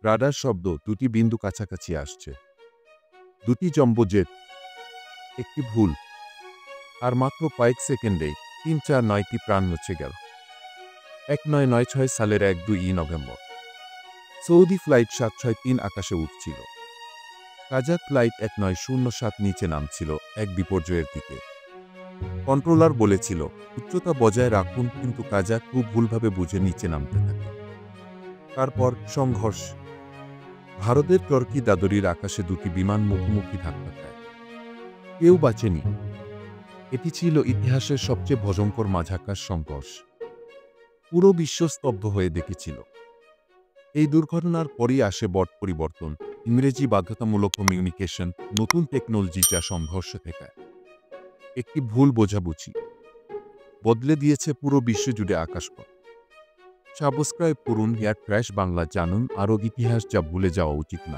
Radar শব্দ, দুটি বিন্দু কাছাকাছি আসছে। দুটি জম্বো জেট, একটি ভুল। আর মাত্র কয়েক সেকেন্ডেই ৩-৪-৯টি প্রাণ মুছে গেল। ১৯৯৬ সালের ১-২ নভেম্বর সৌদি ফ্লাইট ৭৬৩ আকাশে উঠছিল। কাজাক ফ্লাইট ১৯০৭ নিচে নামছিল এক বিপর্যয়ের দিকে। কন্ট্রোলার বলেছিল উচ্চতা বজায় রাখুন, কিন্তু কাজাক খুব ভুলভাবে বুঝে নিচে নামতে থাকে। তারপর সংঘর্ষ। ভারতের টর্কি দাদরির আকাশে দুটি বিমান মুখোমুখি ধাক্কা খায়। কেউ বাঁচেনি। এটি ছিল ইতিহাসের সবচেয়ে ভয়ঙ্কর মাঝাকাশ সংঘর্ষ। পুরো বিশ্ব স্তব্ধ হয়ে দেখেছিল। এই দুর্ঘটনার পরই আসে বড় পরিবর্তন, ইংরেজি বাধ্যতামূলক কমিউনিকেশন, নতুন টেকনোলজি যা সংঘর্ষ থেকে একটি ভুল বোঝাবুঝি বদলে দিয়েছে পুরো বিশ্বজুড়ে আকাশপথ। সাবস্ক্রাইব করুন এয়ার ক্র্যাশ বাংলা, জানুন আরও ইতিহাস যা ভুলে যাওয়া উচিত না।